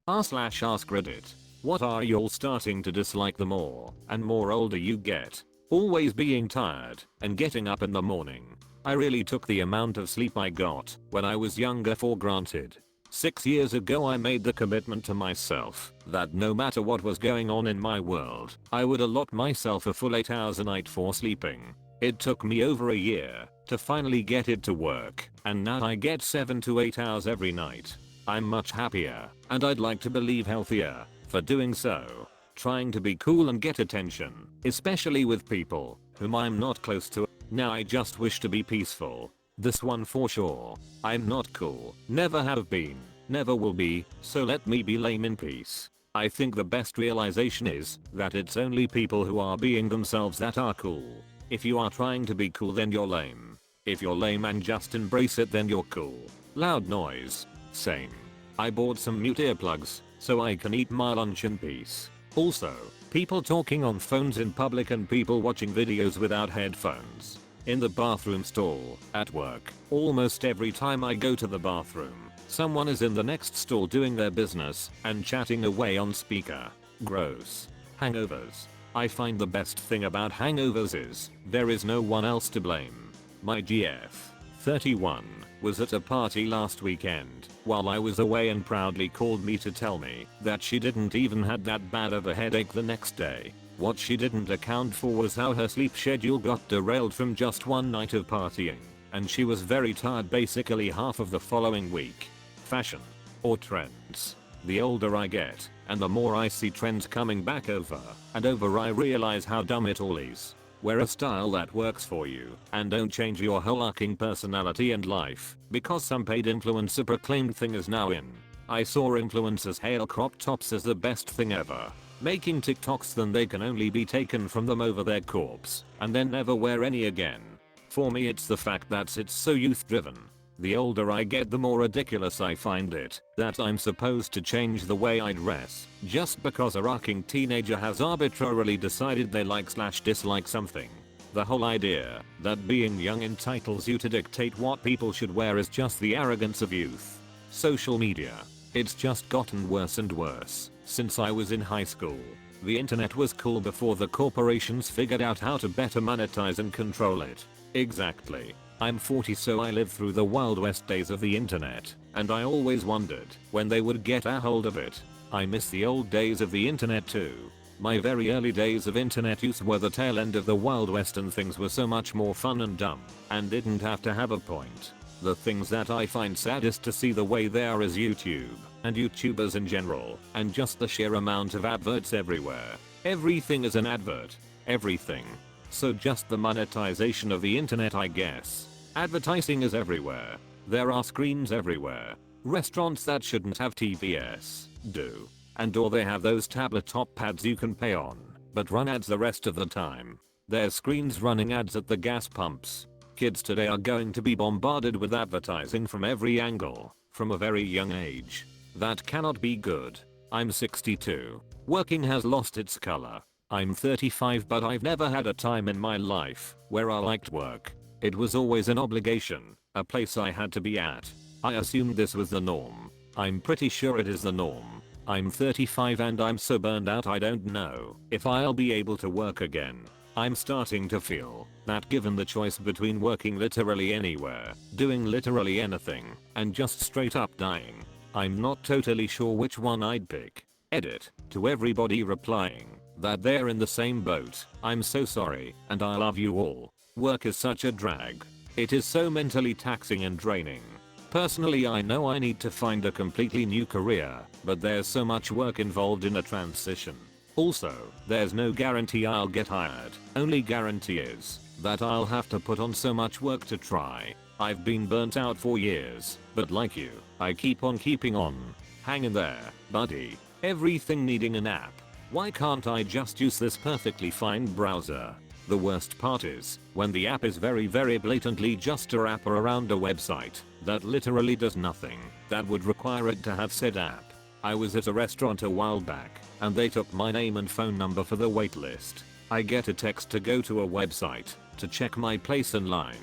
r/askreddit. What are y'all starting to dislike the more and more older you get? Always being tired and getting up in the morning. I really took the amount of sleep I got when I was younger for granted. 6 years ago I made the commitment to myself that no matter what was going on in my world, I would allot myself a full 8 hours a night for sleeping. It took me over a year to finally get it to work, and now I get 7 to 8 hours every night. I'm much happier, and I'd like to believe healthier, for doing so. Trying to be cool and get attention, especially with people whom I'm not close to. Now I just wish to be peaceful. This one for sure. I'm not cool, never have been, never will be, so let me be lame in peace. I think the best realization is that it's only people who are being themselves that are cool. If you are trying to be cool then you're lame. If you're lame and just embrace it then you're cool. Loud noise. Same. I bought some mute earplugs so I can eat my lunch in peace. Also, people talking on phones in public and people watching videos without headphones. In the bathroom stall, at work, almost every time I go to the bathroom, someone is in the next stall doing their business and chatting away on speaker. Gross. Hangovers. I find the best thing about hangovers is there is no one else to blame. My GF, 31, was at a party last weekend while I was away and proudly called me to tell me that she didn't even had that bad of a headache the next day. What she didn't account for was how her sleep schedule got derailed from just one night of partying, and she was very tired basically half of the following week. Fashion. Or trends. The older I get, and the more I see trends coming back over and over, I realize how dumb it all is. Wear a style that works for you, and don't change your whole arcing personality and life because some paid influencer proclaimed thing is now in. I saw influencers hail crop tops as the best thing ever, making TikToks then they can only be taken from them over their corpse and then never wear any again. For me it's the fact that it's so youth driven. The older I get the more ridiculous I find it that I'm supposed to change the way I dress just because a rocking teenager has arbitrarily decided they like/dislike something. The whole idea that being young entitles you to dictate what people should wear is just the arrogance of youth. Social media. It's just gotten worse and worse since I was in high school. The internet was cool before the corporations figured out how to better monetize and control it. Exactly. I'm 40 so I lived through the Wild West days of the internet, and I always wondered when they would get a hold of it. I miss the old days of the internet too. My very early days of internet use were the tail end of the Wild West and things were so much more fun and dumb, and didn't have to have a point. The things that I find saddest to see the way they are is YouTube, and YouTubers in general, and just the sheer amount of adverts everywhere. Everything is an advert. Everything. So just the monetization of the internet I guess. Advertising is everywhere. There are screens everywhere. Restaurants that shouldn't have TVs do. And or they have those tablet top pads you can pay on, but run ads the rest of the time. There's screens running ads at the gas pumps. Kids today are going to be bombarded with advertising from every angle, from a very young age. That cannot be good. I'm 62. Working has lost its color. I'm 35 but I've never had a time in my life where I liked work. It was always an obligation, a place I had to be at. I assumed this was the norm. I'm pretty sure it is the norm. I'm 35 and I'm so burned out I don't know if I'll be able to work again. I'm starting to feel that given the choice between working literally anywhere, doing literally anything, and just straight up dying, I'm not totally sure which one I'd pick. Edit. To everybody replying that they're in the same boat, I'm so sorry, and I love you all. Work is such a drag. It is so mentally taxing and draining. Personally I know I need to find a completely new career, but there's so much work involved in a transition. Also, there's no guarantee I'll get hired. Only guarantee is that I'll have to put on so much work to try. I've been burnt out for years, but like you, I keep on keeping on. Hang in there, buddy. Everything needing an app. Why can't I just use this perfectly fine browser? The worst part is when the app is very blatantly just a wrapper around a website that literally does nothing that would require it to have said app. I was at a restaurant a while back and they took my name and phone number for the waitlist. I get a text to go to a website to check my place in line.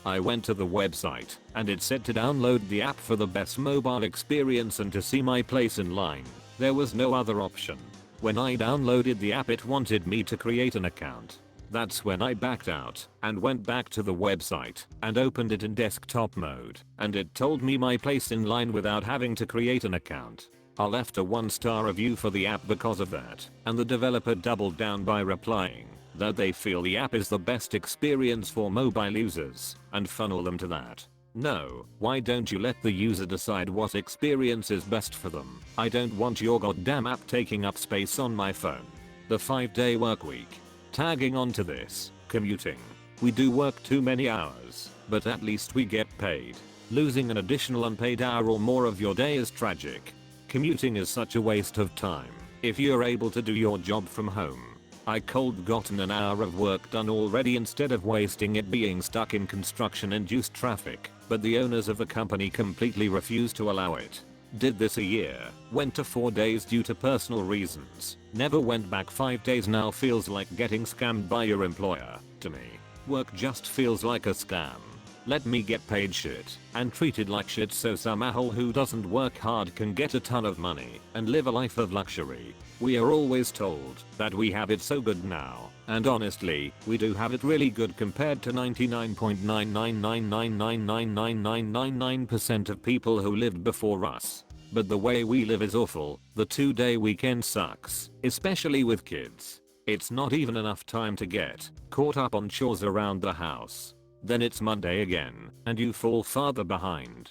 I went to the website and it said to download the app for the best mobile experience and to see my place in line. There was no other option. When I downloaded the app it wanted me to create an account. That's when I backed out and went back to the website and opened it in desktop mode, and it told me my place in line without having to create an account. I left a 1-star review for the app because of that, and the developer doubled down by replying that they feel the app is the best experience for mobile users and funnel them to that. No, why don't you let the user decide what experience is best for them? I don't want your goddamn app taking up space on my phone. The 5-day work week. Tagging onto this, commuting. We do work too many hours, but at least we get paid. Losing an additional unpaid hour or more of your day is tragic. Commuting is such a waste of time if you're able to do your job from home. I could gotten an hour of work done already instead of wasting it being stuck in construction-induced traffic, but the owners of the company completely refused to allow it. Did this a year, went to 4 days due to personal reasons, never went back. 5 days now feels like getting scammed by your employer. To me, work just feels like a scam. Let me get paid shit and treated like shit so some asshole who doesn't work hard can get a ton of money and live a life of luxury. We are always told that we have it so good now, and honestly, we do have it really good compared to 99.999999999% of people who lived before us. But the way we live is awful. The 2-day weekend sucks, especially with kids. It's not even enough time to get caught up on chores around the house. Then it's Monday again, and you fall farther behind.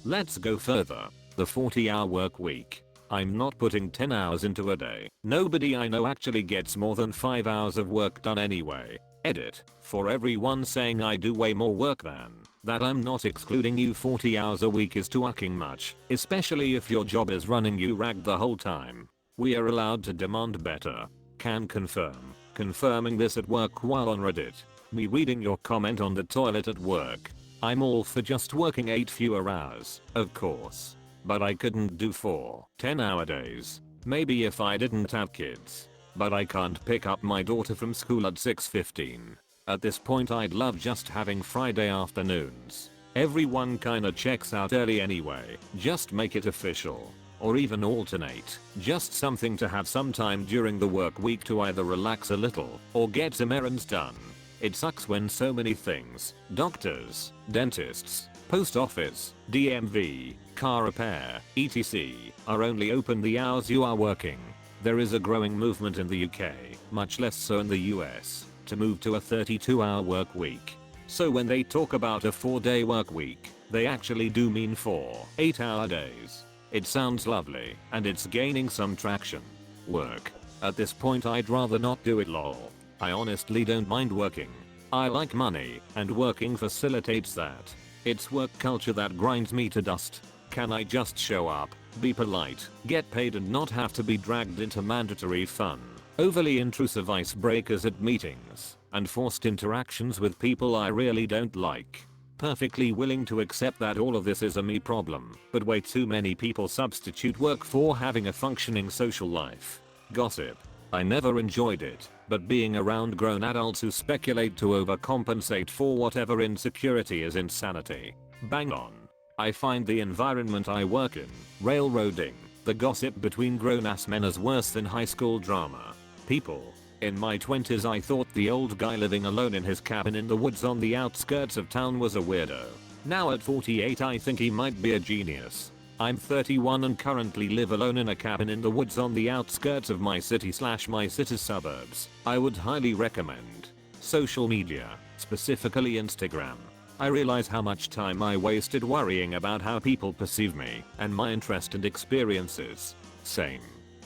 Let's go further. The 40-hour work week. I'm not putting 10 hours into a day. Nobody I know actually gets more than 5 hours of work done anyway. Edit. For everyone saying I do way more work than that, I'm not excluding you. 40 hours a week is too fucking much, especially if your job is running you ragged the whole time. We are allowed to demand better. Can confirm. Confirming this at work while on Reddit. Me reading your comment on the toilet at work. I'm all for just working 8 fewer hours, of course. But I couldn't do 4 10-hour days. Maybe if I didn't have kids. But I can't pick up my daughter from school at 6:15. At this point I'd love just having Friday afternoons. Everyone kinda checks out early anyway. Just make it official. Or even alternate. Just something to have some time during the work week to either relax a little or get some errands done. It sucks when so many things, doctors, dentists, post office, DMV, car repair, etc. are only open the hours you are working. There is a growing movement in the UK, much less so in the US, to move to a 32-hour work week. So when they talk about a 4-day work week, they actually do mean 4 8-hour days. It sounds lovely, and it's gaining some traction. Work. At this point I'd rather not do it lol. I honestly don't mind working. I like money, and working facilitates that. It's work culture that grinds me to dust. Can I just show up, be polite, get paid and not have to be dragged into mandatory fun, overly intrusive icebreakers at meetings, and forced interactions with people I really don't like? Perfectly willing to accept that all of this is a me problem, but way too many people substitute work for having a functioning social life. Gossip. I never enjoyed it, but being around grown adults who speculate to overcompensate for whatever insecurity is insanity. Bang on. I find the environment I work in, railroading, the gossip between grown-ass men is worse than high school drama. People. In my 20s I thought the old guy living alone in his cabin in the woods on the outskirts of town was a weirdo. Now at 48 I think he might be a genius. I'm 31 and currently live alone in a cabin in the woods on the outskirts of my city/my city's suburbs. I would highly recommend. Social media, specifically Instagram. I realize how much time I wasted worrying about how people perceive me and my interest and experiences. Same.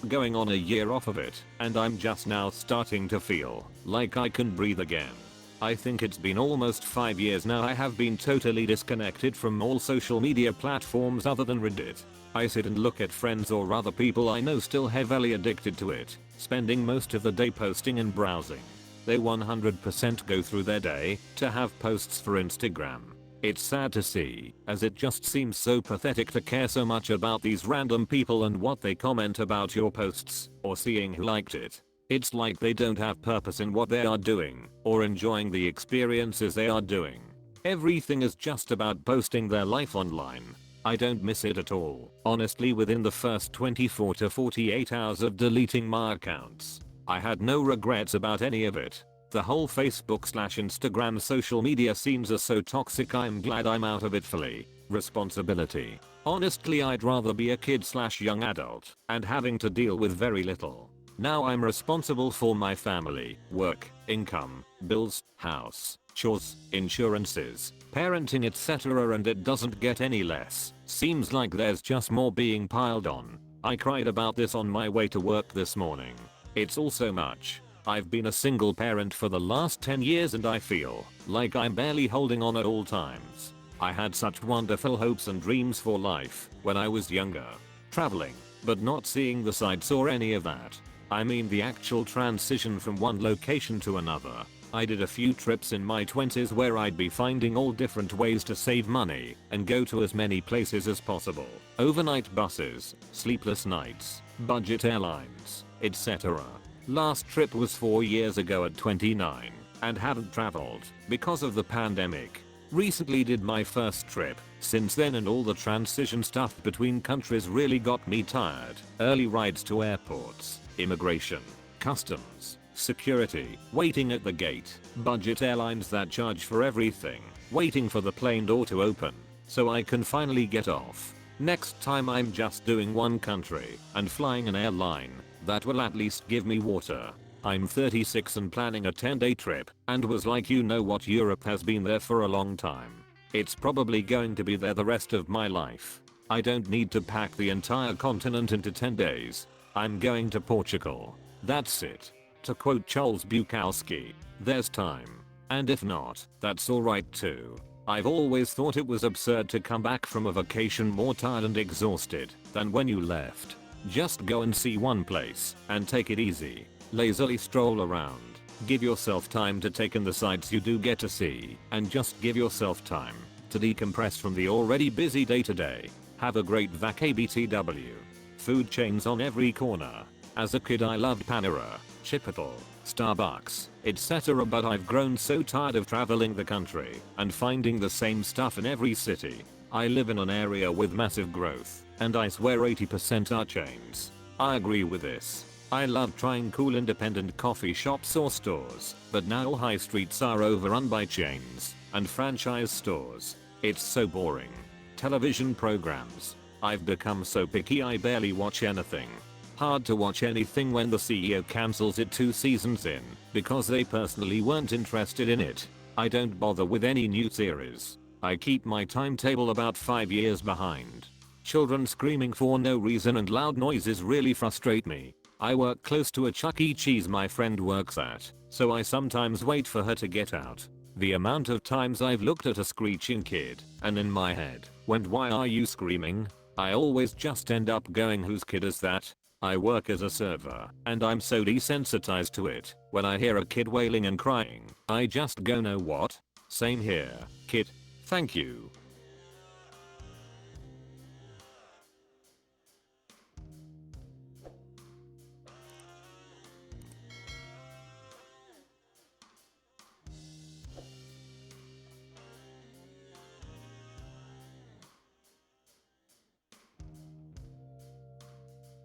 Going on a year off of it, and I'm just now starting to feel like I can breathe again. I think it's been almost 5 years now I have been totally disconnected from all social media platforms other than Reddit. I sit and look at friends or other people I know still heavily addicted to it, spending most of the day posting and browsing. They 100% go through their day to have posts for Instagram. It's sad to see, as it just seems so pathetic to care so much about these random people and what they comment about your posts, or seeing who liked it. It's like they don't have purpose in what they are doing, or enjoying the experiences they are doing. Everything is just about posting their life online. I don't miss it at all. Honestly, within the first 24 to 48 hours of deleting my accounts, I had no regrets about any of it. The whole Facebook/Instagram social media scenes are so toxic. I'm glad I'm out of it fully. Responsibility. Honestly, I'd rather be a kid/young adult and having to deal with very little. Now I'm responsible for my family, work, income, bills, house, chores, insurances, parenting, etc., and it doesn't get any less. Seems like there's just more being piled on. I cried about this on my way to work this morning. It's all so much. I've been a single parent for the last 10 years and I feel like I'm barely holding on at all times. I had such wonderful hopes and dreams for life when I was younger. Traveling, but not seeing the sights or any of that. I mean the actual transition from one location to another. I did a few trips in my 20s where I'd be finding all different ways to save money and go to as many places as possible. Overnight buses, sleepless nights, budget airlines, etc. Last trip was 4 years ago at 29 and haven't traveled because of the pandemic. Recently did my first trip since then and all the transition stuff between countries really got me tired. Early rides to airports, immigration, customs, security, waiting at the gate, budget airlines that charge for everything, waiting for the plane door to open so I can finally get off. Next time I'm just doing one country and flying an airline that will at least give me water. I'm 36 and planning a 10-day trip and was like, you know what, Europe has been there for a long time. It's probably going to be there the rest of my life. I don't need to pack the entire continent into 10 days. I'm going to Portugal. That's it. To quote Charles Bukowski, there's time. And if not, that's alright too. I've always thought it was absurd to come back from a vacation more tired and exhausted than when you left. Just go and see one place and take it easy. Lazily stroll around. Give yourself time to take in the sights you do get to see, and just give yourself time to decompress from the already busy day to day. Have a great vac BTW. Food chains on every corner. As a kid I loved Panera, Chipotle, Starbucks, etc., but I've grown so tired of traveling the country and finding the same stuff in every city. I live in an area with massive growth, and I swear 80% are chains. I agree with this. I love trying cool independent coffee shops or stores, but now all high streets are overrun by chains and franchise stores. It's so boring. Television programs. I've become so picky I barely watch anything. Hard to watch anything when the CEO cancels it 2 seasons in because they personally weren't interested in it. I don't bother with any new series. I keep my timetable about 5 years behind. Children screaming for no reason and loud noises really frustrate me. I work close to a Chuck E. Cheese my friend works at, so I sometimes wait for her to get out. The amount of times I've looked at a screeching kid and in my head went, why are you screaming? I always just end up going, whose kid is that? I work as a server and I'm so desensitized to it. When I hear a kid wailing and crying, I just go, know what? Same here, kid. Thank you.